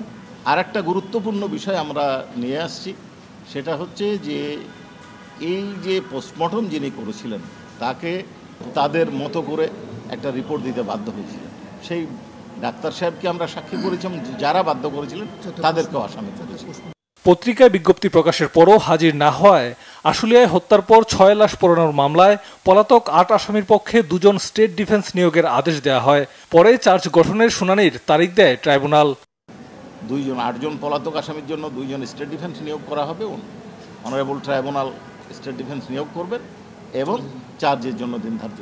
আরেকটা গুরুত্বপূর্ণ বিষয় আমরা নিয়ে আসছি, সেটা হচ্ছে যে এই যে পোস্টমর্টম যিনি করেছিলেন তাকে তাদের মতো করে একটা রিপোর্ট দিতে বাধ্য হয়েছিলেন। সেই ডাক্তার সাহেবকে আমরা সাক্ষী করেছিলাম, যারা বাধ্য করেছিলেন তাদেরকেও আসামি করেছিলেন। পত্রিকায় বিজ্ঞপ্তি প্রকাশের পরও হাজির না হওয়ায় আশুলিয়ায় হত্যার পর 6 লাশ পোড়ানোর মামলায় পলাতক 8 আসামির পক্ষে 2 জন স্টেট ডিফেন্স নিয়োগের আদেশ দেওয়া হয়। পরে চার্জ গঠনের শুনানির তারিখ দেয় ট্রাইব্যুনাল। 8 জন পলাতক আসামির জন্য 2 জন স্টেট ডিফেন্স নিয়োগ করা হবে। অনারেবল ট্রাইব্যুনাল স্টেট ডিফেন্স নিয়োগ করবেন এবং চার্জের জন্য দিন ধার্য।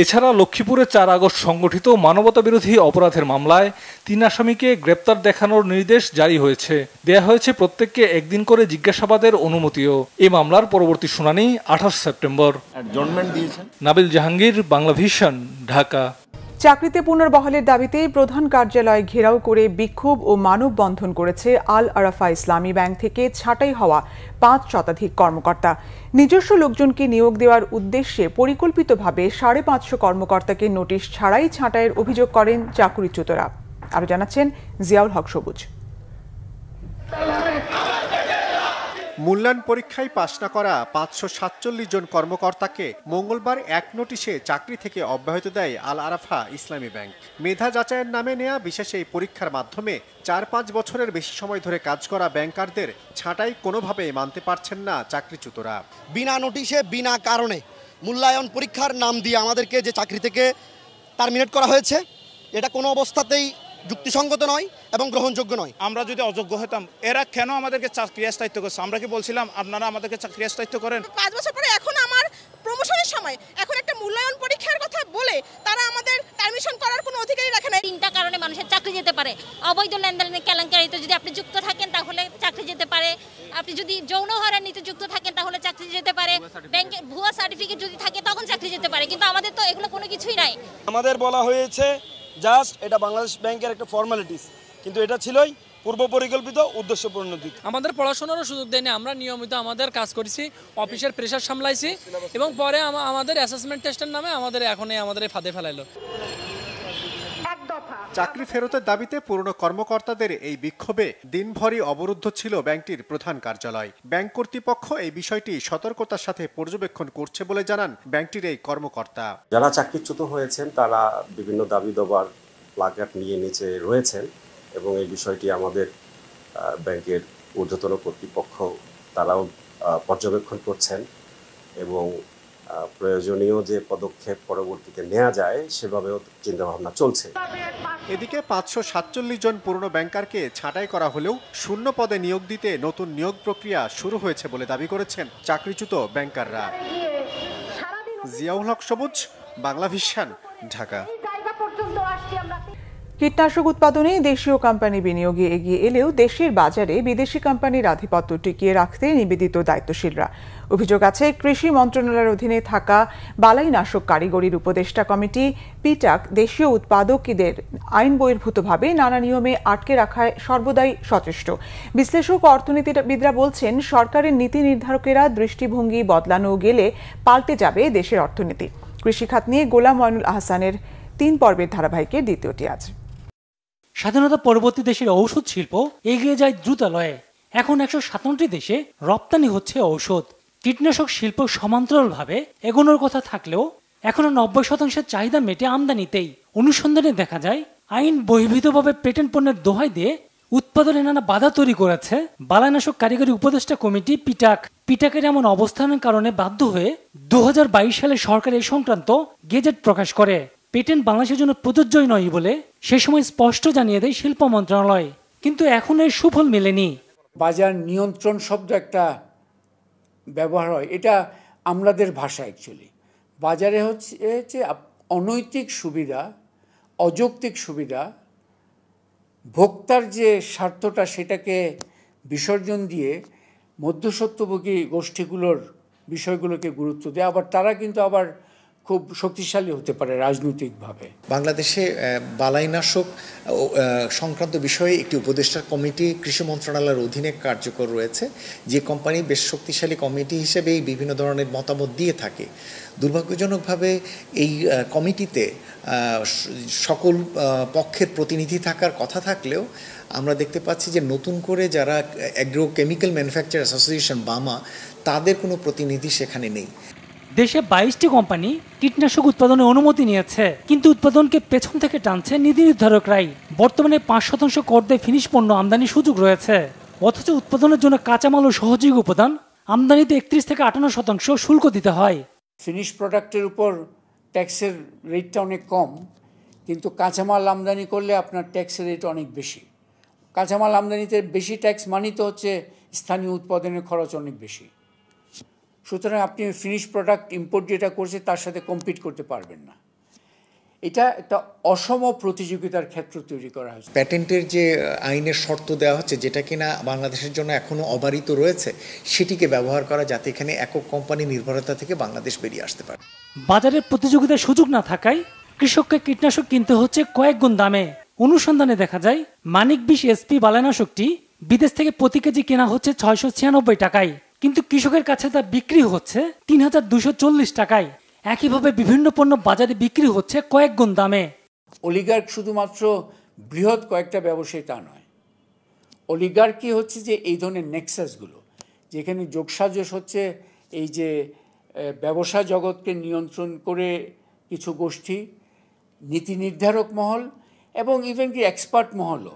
এছাড়া লক্ষ্মীপুরে 4 আগস্ট সংগঠিত মানবতাবিরোধী অপরাধের মামলায় 3 আসামিকে গ্রেপ্তার দেখানোর নির্দেশ জারি হয়েছে। দেয়া হয়েছে প্রত্যেককে 1 দিন করে জিজ্ঞাসাবাদের অনুমতিও। এই মামলার পরবর্তী শুনানি 28 সেপ্টেম্বর। নাবিল জাহাঙ্গীর, বাংলা ভিশন, ঢাকা। চাকরিতে পুনর্বহালের দাবিতে প্রধান কার্যালয় ঘেরাও করে বিক্ষোভ ও মানববন্ধন করেছে আল আরাফা ইসলামী ব্যাংক থেকে ছাঁটাই হওয়া 5 শতাধিক কর্মকর্তা। নিজস্ব লোকজনকে নিয়োগ দেওয়ার উদ্দেশ্যে পরিকল্পিতভাবে 550 কর্মকর্তাকে নোটিশ ছাড়াই ছাঁটাইয়ের অভিযোগ করেন চাকরিচ্যুতরা। আরো জানাচ্ছেন জিয়াউল হক সবুজ। মূল্যায়ন পরীক্ষায় পাশ না করা 547 জন কর্মকর্তাকে মঙ্গলবার এক নোটিশে চাকরি থেকে অব্যাহতি দেয় আল আরাফা ইসলামী ব্যাংক। মেধা যাচাইয়ের নামে নেয়া বিশেষ এই পরীক্ষার মাধ্যমে 4-5 বছরের বেশি সময় ধরে কাজ করা ব্যাংকারদের ছাঁটাই কোনোভাবেই মানতে পারছেন না চাকরিচ্যুতরা। বিনা নোটিশে বিনা কারণে মূল্যায়ন পরীক্ষার নাম দিয়ে আমাদেরকে যে চাকরি থেকে টার্মিনেট করা হয়েছে, এটা কোনো অবস্থাতেই যুক্তিসঙ্গত নয় এবং গ্রহণযোগ্য নয়। আমরা যদি অযোগ্য হতাম, এরা কেন আমাদেরকে চাকরি স্থায়িত্ব করছে? আমরা কি বলছিলাম আপনারা আমাদেরকে চাকরি স্থায়িত্ব করেন? 5 বছর পরে এখন আমার প্রমোশনের সময় এখন একটা মূল্যায়ন পরীক্ষার কথা বলে তারা আমাদের পারমিশন করার কোনো অধিকারই রাখে না। 3টা কারণে মানুষের চাকরি যেতে পারে। অবৈধ লেনদেনের কেলেঙ্কারিতে যদি আপনি যুক্ত থাকেন তাহলে চাকরি যেতে পারে। আপনি যদি যৌন হয়রানিতে যুক্ত থাকেন তাহলে চাকরি যেতে পারে। ব্যাংকে ভুয়া সার্টিফিকেট যদি থাকে তখন চাকরি যেতে পারে। কিন্তু আমাদের তো এগুলো কোনো কিছুই নাই। আমাদের বলা হয়েছে জাস্ট এটা বাংলাদেশ ব্যাংকের একটা ফর্মালিটিস, কিন্তু এটা ছিলই পূর্ব পরিকল্পিত উদ্দেশ্য প্রণোদিত। আমাদের পড়াশোনারও সুযোগ দেয়নি। আমরা নিয়মিত আমাদের কাজ করেছি, অফিসের প্রেশার সামলাইছি এবং পরে আমাদের অ্যাসেসমেন্ট টেস্টের নামে আমাদের ফাঁদে ফেলাইলো। চাকরি ফেরতের দাবিতে পুরনো কর্মকর্তাদের এই বিক্ষোভে দিনভরই অবরুদ্ধ ছিল ব্যাংকটির প্রধান কার্যালয়। ব্যাংক কর্তৃপক্ষ এই বিষয়টি সতর্কতার সাথে পর্যবেক্ষণ করছে বলে জানান ব্যাংকটির এই কর্মকর্তা। যারা চাকরিচ্যুত হয়েছেন তারা বিভিন্ন দাবি দাবার প্লাকার্ড নিয়ে নিচে রয়েছেন এবং এই বিষয়টি আমাদের ব্যাংকের ঊর্ধ্বতন কর্তৃপক্ষ তারাও পর্যবেক্ষণ করছেন এবং প্রয়োজনীয় যে পদক্ষেপ পরবর্তীতে নেওয়া যায় সেভাবেও চিন্তাভাবনা চলছে। এদিকে 547 জন পুরনো ব্যাংকারকে ছাঁটাই করা হলেও শূন্য পদে নিয়োগ দিতে নতুন নিয়োগ প্রক্রিয়া শুরু হয়েছে বলে দাবি করেছেন চাকরিচ্যুত ব্যাংকাররা। জিয়াউল হক সবুজ, বাংলা ভিশন, ঢাকা। কীটনাশক উৎপাদনে দেশীয় কোম্পানি বিনিয়োগে এগিয়ে এলেও দেশের বাজারে বিদেশি কোম্পানির আধিপত্য টিকিয়ে রাখতে নিবেদিত দায়িত্বশীলরা। অভিযোগ আছে কৃষি মন্ত্রণালয়ের অধীনে থাকা বালাইনাশক কারিগরির উপদেষ্টা কমিটি পিটাক দেশীয় উৎপাদকদের আইন বহির্ভূতভাবে নানা নিয়মে আটকে রাখায় সর্বদাই সচেষ্ট। বিশ্লেষক ও অর্থনীতিবিদরা বলছেন সরকারের নীতি নির্ধারকেরা দৃষ্টিভঙ্গি বদলানো গেলে পাল্টে যাবে দেশের অর্থনীতি। কৃষিখাত নিয়ে গোলাম ময়নুল আহসানের 3 পর্বের ধারাবাহিকের দ্বিতীয়টি আজ। স্বাধীনতা পরবর্তী দেশের ঔষধ শিল্প এগিয়ে যায় দ্রুতালয়ে। এখন 157টি দেশে রপ্তানি হচ্ছে ঔষধ। কীটনাশক শিল্প সমান্তরালভাবে এগোনোর কথা থাকলেও এখনো 90% চাহিদা মেটে আমদানিতেই। অনুসন্ধানে দেখা যায় আইন বহির্ভূতভাবে পেটেন্ট পণ্যের দোহাই দিয়ে উৎপাদনে নানা বাধা তৈরি করেছে বালাইনাশক কারিগরি উপদেষ্টা কমিটি পিটাকের এমন অবস্থানের কারণে বাধ্য হয়ে 2022 সালে সরকার এই সংক্রান্ত গেজেট প্রকাশ করে। পেটেন্ট বাংলাদেশের জন্য প্রযোজ্যই নয় বলে সে সময় স্পষ্ট জানিয়ে দেয় শিল্প মন্ত্রণালয়, কিন্তু এখন এর সুফল মেলেনি। বাজার নিয়ন্ত্রণ শব্দ একটা ব্যবহার হয়, এটা আমলাদের ভাষা। অ্যাকচুয়ালি বাজারে হচ্ছে অনৈতিক সুবিধা, অযৌক্তিক সুবিধা, ভোক্তার যে স্বার্থটা সেটাকে বিসর্জন দিয়ে মধ্যস্বত্বভোগী গোষ্ঠীগুলোর বিষয়গুলোকে গুরুত্ব দেয়। আবার তারা কিন্তু আবার খুব শক্তিশালী হতে পারে রাজনৈতিকভাবে। বাংলাদেশে বালাইনাশক সংক্রান্ত বিষয়ে একটি উপদেষ্টার কমিটি কৃষি মন্ত্রণালয়ের অধীনে কার্যকর রয়েছে, যে কোম্পানি বেশ শক্তিশালী কমিটি হিসেবেই বিভিন্ন ধরনের মতামত দিয়ে থাকে। দুর্ভাগ্যজনকভাবে এই কমিটিতে সকল পক্ষের প্রতিনিধি থাকার কথা থাকলেও আমরা দেখতে পাচ্ছি যে নতুন করে যারা অ্যাগ্রো কেমিক্যাল ম্যানুফ্যাকচার অ্যাসোসিয়েশন বামা, তাদের কোনো প্রতিনিধি সেখানে নেই। দেশে 22টি কোম্পানি কীটনাশক উৎপাদনের অনুমতি নিয়েছে, কিন্তু উৎপাদনকে পেছন থেকে টানছে নীতি নির্ধারকরাই। বর্তমানে 5% কর দিয়ে ফিনিশ পণ্য আমদানির সুযোগ রয়েছে, অথচ উৎপাদনের জন্য কাঁচামাল ও সহযোগী উপাদান আমদানিতে 31 থেকে 58% শুল্ক দিতে হয়। ফিনিশ প্রোডাক্টের উপর ট্যাক্সের রেটটা অনেক কম, কিন্তু কাঁচামাল আমদানি করলে আপনার ট্যাক্সের রেট অনেক বেশি। কাঁচামাল আমদানিতে বেশি ট্যাক্স মানিত হচ্ছে স্থানীয় উৎপাদনের খরচ অনেক বেশি। সুতরাং আপনি ফিনিশ প্রোডাক্ট ইম্পোর্ট যেটা করছে তার সাথে কম্পিট করতে পারবেন না। এটা একটা অসম প্রতিযোগিতার ক্ষেত্র তৈরি করা হয়েছে। প্যাটেন্টের যে আইনের শর্ত দেওয়া হচ্ছে, যেটা কিনা বাংলাদেশের জন্য এখনো অবারিত রয়েছে, সেটিকে ব্যবহার করা যাতে এখানে একক কোম্পানি নির্ভরতা থেকে বাংলাদেশ বেরিয়ে আসতে পারে। বাজারের প্রতিযোগিতার সুযোগ না থাকায় কৃষককে কীটনাশক কিনতে হচ্ছে কয়েক গুণ দামে। অনুসন্ধানে দেখা যায় মানিক 20 SP বালাইনাশকটি বিদেশ থেকে প্রতি কেজি কেনা হচ্ছে 696 টাকায়, কিন্তু কৃষকের কাছে তা বিক্রি হচ্ছে 3240 টাকায়। একইভাবে বিভিন্ন পণ্য বাজারে বিক্রি হচ্ছে কয়েক গুণ দামে। অলিগার্ক শুধুমাত্র বৃহৎ কয়েকটা ব্যবসায়ী তা নয়, অলিগার্কি হচ্ছে যে এই ধরনের নেক্সাসগুলো, যেখানে যোগসাজশ হচ্ছে এই যে ব্যবসা জগৎকে নিয়ন্ত্রণ করে কিছু গোষ্ঠী, নীতি নির্ধারক মহল এবং ইভেন কি এক্সপার্ট মহলও,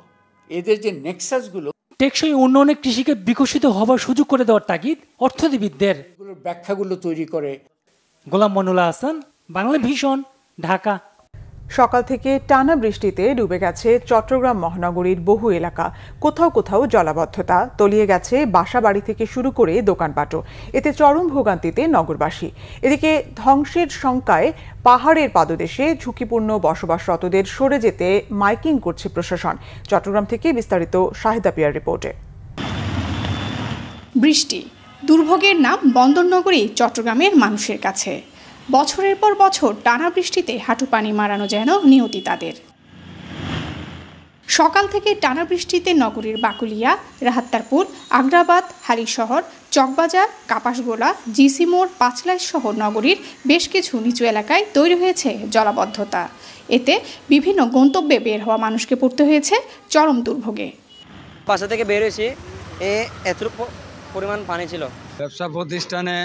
এদের যে নেক্সাসগুলো টেকসই উন্নয়নে কৃষিকে বিকশিত হবার সুযোগ করে দেওয়ার তাগিদ অর্থনীতিবিদদের। ব্যাখ্যাগুলো তৈরি করে। গোলাম মনুল্লাহ হাসান, বাংলা ভিশন, ঢাকা। সকাল থেকে টানা বৃষ্টিতে ডুবে গেছে চট্টগ্রাম মহানগরীর বহু এলাকা। কোথাও কোথাও জলাবদ্ধতা, তলিয়ে গেছে বাসা বাড়ি থেকে শুরু করে দোকানপাটও। এতে চরম ভোগান্তিতে নগরবাসী। এদিকে ধ্বংসের শঙ্কায় পাহাড়ের পাদদেশে ঝুঁকিপূর্ণ বসবাসরতদের সরে যেতে মাইকিং করছে প্রশাসন। চট্টগ্রাম থেকে বিস্তারিত শাহিদা পিয়ার রিপোর্টে। বৃষ্টি দুর্ভোগের নাম বন্দরনগরী চট্টগ্রামের মানুষের কাছে। বছরের পর বছর টানা বৃষ্টিতে হাঁটু পানি মারানো যেন নিয়তি তাদের। সকাল থেকে টানা বৃষ্টিতে নগরীর বাকুলিয়া, রাহাত্তারপুর, আগ্রাবাদ, হালিশহর, চকবাজার, কাপাসগোলা, জিসি মোড়, পাঁচলাইশ সহ নগরীর বেশ কিছু নিচু এলাকায় তৈরি হয়েছে জলাবদ্ধতা। এতে বিভিন্ন গন্তব্যে বের হওয়া মানুষকে পড়তে হয়েছে চরম দুর্ভোগে। বাসা থেকে বের হয়েছি, এতটুকু পরিমাণ পানি ছিল। ব্যবসা প্রতিষ্ঠানে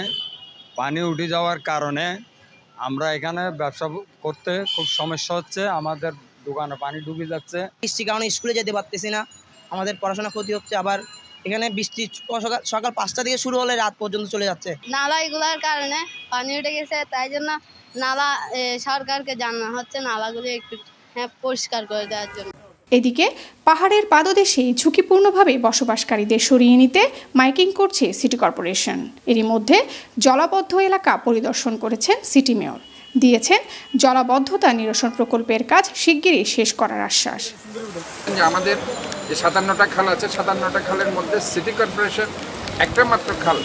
পানি উঠে যাওয়ার কারণে আমরা এখানে ব্যবসা করতে খুব সমস্যা হচ্ছে। আমাদের দোকানে পানি ঢুকে যাচ্ছে। বৃষ্টির কারণে স্কুলে যেতে পারতেছি না, আমাদের পড়াশোনা ক্ষতি হচ্ছে। আবার এখানে বৃষ্টি সকাল 5টা থেকে শুরু হলে রাত পর্যন্ত চলে যাচ্ছে। নালা এগুলার কারণে পানি উঠে গেছে, তাই জন্য নালা সরকারকে জানানো হচ্ছে নালাগুলো একটু পরিষ্কার করে দেওয়ার জন্য। এদিকে পাহাড়ের পাদদেশে ঝুঁকিপূর্ণভাবে বসবাসকারীদের সরিয়ে নিতে মাইকিং করছে সিটি কর্পোরেশন। এরই মধ্যে জলাবদ্ধ এলাকা পরিদর্শন করেছেন সিটি মেয়র, দিয়েছেন জলাবদ্ধতা নিরসন প্রকল্পের কাজ শিগগিরই শেষ করার আশ্বাস। আমাদের যে 57টা খাল আছে, 57টা খালের মধ্যে সিটি কর্পোরেশন একটা মাত্র খাল,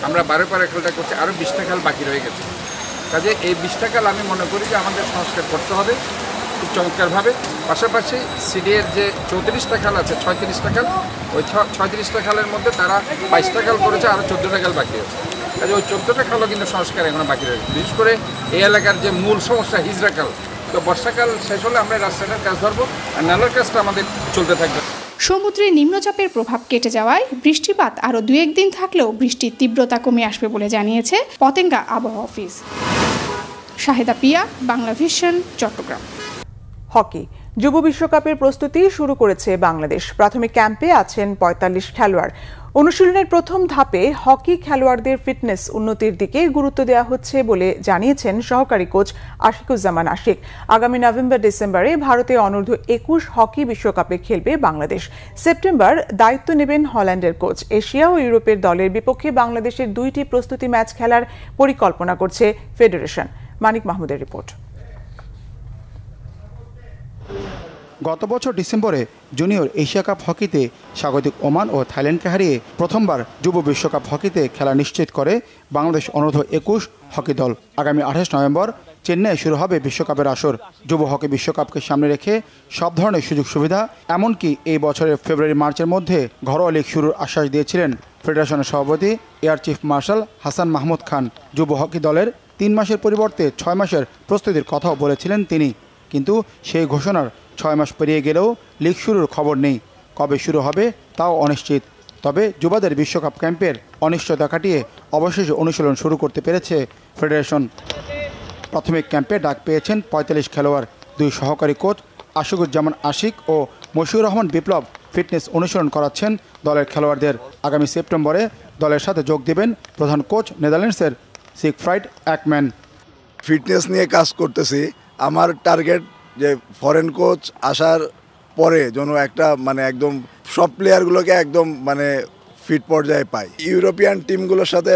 আমরা 12 খালটা করছি, আরও 20টা খাল বাকি রয়ে গেছে। কাজে এই 20টা খাল আমি মনে করি যে আমাদের সংস্কার করতে হবে খুব চমৎকারভাবে। পাশাপাশি সিডিএর যে 34টা খাল আছে, 36টা খাল, ওই 36টা খালের মধ্যে তারা 22টা খাল করেছে, আরও 14টা খাল বাকি আছে। কাজে ওই 14টা খালও কিন্তু সংস্কার এখনো বাকি রয়েছে। বিশেষ করে এই এলাকার যে মূল সমস্যা হিজড়া খাল, তো বর্ষাকাল শেষ হলে আমরা রাস্তাটার কাজ ধরবো, আর নালার কাজটা আমাদের চলতে থাকবে। সমুদ্রে নিম্নচাপের প্রভাব কেটে যাওয়ায় বৃষ্টিপাত আরও 2-1 দিন থাকলেও বৃষ্টির তীব্রতা কমে আসবে বলে জানিয়েছে পতেঙ্গা আবহাওয়া অফিস। শাহিদা পিয়া, বাংলা ভিশন, চট্টগ্রাম। হকি যুব বিশ্বকাপের প্রস্তুতি শুরু করেছে বাংলাদেশ। প্রাথমিক ক্যাম্পে আছেন ৪৫ খেলোয়াড়। অনুশীলনের প্রথম ধাপে হকি খেলোয়াড়দের ফিটনেস উন্নতির দিকে গুরুত্ব দেওয়া হচ্ছে বলে জানিয়েছেন সহকারী কোচ আশিকুজ্জামান আশিক। আগামী নভেম্বর-ডিসেম্বরে ভারতে অনূর্ধ্ব ২১ হকি বিশ্বকাপে খেলবে বাংলাদেশ। সেপ্টেম্বর দায়িত্ব নেবেন হল্যান্ডের কোচ। এশিয়া ও ইউরোপের দলের বিপক্ষে বাংলাদেশের ২টি প্রস্তুতি ম্যাচ খেলার পরিকল্পনা করছে ফেডারেশন। মানিক মাহমুদের রিপোর্ট। গত বছর ডিসেম্বরে জুনিয়র এশিয়া কাপ হকিতে স্বাগতিক ওমান ও থাইল্যান্ডকে হারিয়ে প্রথমবার যুব বিশ্বকাপ হকিতে খেলা নিশ্চিত করে বাংলাদেশ অনূর্ধ্ব ২১ হকি দল। আগামী ২৮ নভেম্বর চেন্নাইয়ে শুরু হবে বিশ্বকাপের আসর। যুব হকি বিশ্বকাপকে সামনে রেখে সব ধরনের সুযোগ সুবিধা, এমনকি এই বছরের ফেব্রুয়ারি-মার্চের মধ্যে ঘরোয়া লীগ শুরুর আশ্বাস দিয়েছিলেন ফেডারেশনের সভাপতি air chief marshal Hasan Mahmud Khan. যুব হকি দলের ৩ মাসের পরিবর্তে ৬ মাসের প্রস্তুতির কথাও বলেছিলেন তিনি, কিন্তু সেই ঘোষণার ৬ মাস পেরিয়ে গেলেও লীগ শুরুর খবর নেই। কবে শুরু হবে তাও অনিশ্চিত। তবে যুবাদের বিশ্বকাপ ক্যাম্পের অনিশ্চয়তা কাটিয়ে অবশেষে অনুশীলন শুরু করতে পেরেছে ফেডারেশন। প্রাথমিক ক্যাম্পে ডাক পেয়েছেন ৪৫ খেলোয়াড়। ২ সহকারী কোচ আশিকুজ্জামান আশিক ও মশিউর রহমান বিপ্লব ফিটনেস অনুশীলন করাচ্ছেন দলের খেলোয়াড়দের। আগামী সেপ্টেম্বরে দলের সাথে যোগ দেবেন প্রধান কোচ নেদারল্যান্ডসের সিগফ্রাইড একম্যান। ফিটনেস নিয়ে কাজ করতেছি। আমার টার্গেট যে ফরেন কোচ আসার পরে যেন একটা একদম সব প্লেয়ারগুলোকে একদম ফিট পর্যায়ে পাই। ইউরোপিয়ান টিমগুলোর সাথে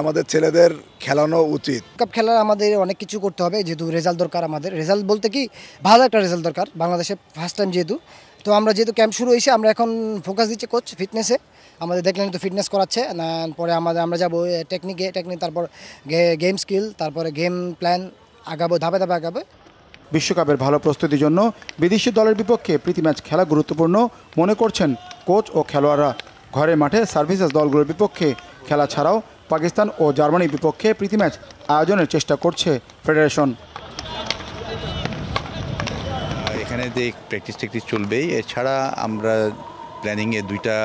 আমাদের ছেলেদের খেলানো উচিত। কাপ খেলার আমাদের অনেক কিছু করতে হবে, যেহেতু রেজাল্ট দরকার। আমাদের রেজাল্ট বলতে কি, ভালো একটা রেজাল্ট দরকার বাংলাদেশে ফার্স্ট টাইম যেহেতু। তো আমরা যেহেতু ক্যাম্প শুরু হয়েছে, আমরা এখন ফোকাস দিচ্ছি কোচ ফিটনেসে। আমাদের দেখলেন তো ফিটনেস করাচ্ছে, পরে আমরা যাবো টেকনিক, তারপর গেম স্কিল, তারপরে গেম প্ল্যান আগাবো, ধাপে ধাপে আগাবে। বিশ্বকাপের ভালো প্রস্তুতির জন্য বিদেশি দলের বিপক্ষে প্রীতি ম্যাচ খেলা গুরুত্বপূর্ণ মনে করছেন কোচ ও খেলোয়াড়রা। ঘরের মাঠে সার্ভিসেস দলগুলোর বিপক্ষে খেলা ছাড়াও পাকিস্তান ও জার্মানির বিপক্ষে প্রীতি ম্যাচ আয়োজনের চেষ্টা করছে ফেডারেশন। এখানে যে প্র্যাকটিস চলবেই। এছাড়া আমরা প্ল্যানিংয়ে 2টা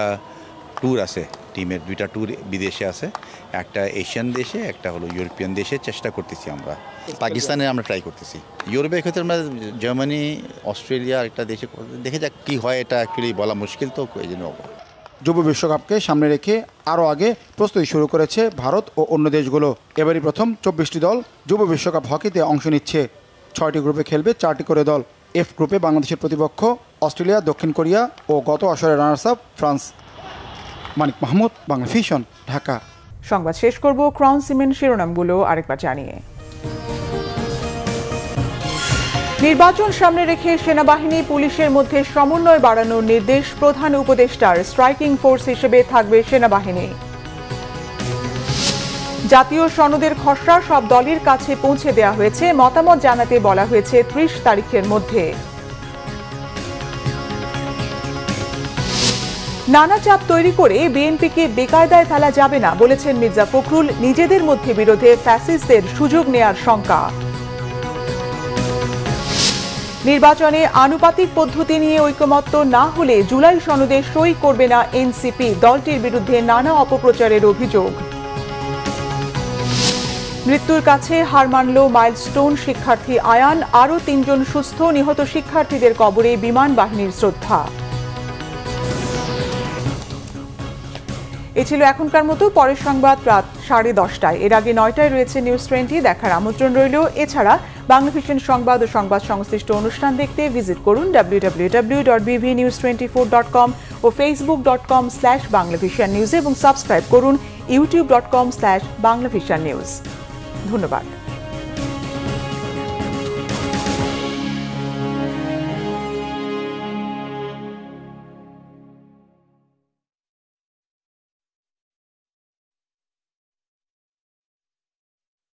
ট্যুর আছে, টিমের 2টা ট্যুর বিদেশে আছে। একটা এশিয়ান দেশে, একটা হলো ইউরোপিয়ান দেশে চেষ্টা করতেছি আমরা। পাকিস্তানে আমরা ট্রাই করতেছি। ইউরোপের ক্ষেত্রে আমরা জার্মানি, অস্ট্রেলিয়া একটা দেশে দেখে যাক কী হয়। এটা অ্যাকচুয়ালি বলা মুশকিল, তো এই জন্য। যুব বিশ্বকাপকে সামনে রেখে আরও আগে প্রস্তুতি শুরু করেছে ভারত ও অন্য দেশগুলো। এবারই প্রথম 24টি দল যুব বিশ্বকাপ হকিতে অংশ নিচ্ছে। 6টি গ্রুপে খেলবে 4টি করে দল। এফ গ্রুপে বাংলাদেশের প্রতিপক্ষ অস্ট্রেলিয়া, দক্ষিণ কোরিয়া ও গত আসরের রানার্স আপ ফ্রান্স। মানিক মাহমুদ, বাংলা ভিশন, ঢাকা। সংবাদ শেষ করব ক্রাউন সিমেন্ট শিরোনামগুলো আরেকবার জানিয়ে। নির্বাচন সামনে রেখে সেনাবাহিনী পুলিশের মধ্যে সমন্বয় বাড়ানোর নির্দেশ প্রধান উপদেষ্টার। স্ট্রাইকিং ফোর্স হিসেবে থাকবে সেনাবাহিনী। জাতীয় সনদের খসড়া সব দলের কাছে পৌঁছে দেওয়া হয়েছে। মতামত জানাতে বলা হয়েছে 30 তারিখের মধ্যে। নানা চাপ তৈরি করে বিএনপিকে বেকায়দায় ফেলা যাবে না বলেছেন মির্জা ফখরুল। নিজেদের মধ্যে বিরোধে ফ্যাসিস্টদের সুযোগ নেয়ার শঙ্কা। নির্বাচনে আনুপাতিক পদ্ধতি নিয়ে ঐকমত্য না হলে জুলাই সনদে সই করবে না এনসিপি। দলটির বিরুদ্ধে নানা অপপ্রচারের অভিযোগ। মৃত্যুর কাছে হার মানল মাইলস্টোন শিক্ষার্থী আয়ান। আরও 3 জন সুস্থ। নিহত শিক্ষার্থীদের কবরে বিমান বাহিনীর শ্রদ্ধা। এ ছিল এখনকার মতো। পরের সংবাদ রাত 10:30টায়। এর আগে 9টায় রয়েছে নিউজ 20। দেখার আমন্ত্রণ রইল। এছাড়া বাংলা ভিশন সংবাদ ও সংবাদ সংশ্লিষ্ট অনুষ্ঠান দেখতে ভিজিট করুন www.bvnews24.com ও facebook.com/banglavishannews এবং সাবস্ক্রাইব করুন youtube.com/banglavishannews। ধন্যবাদ।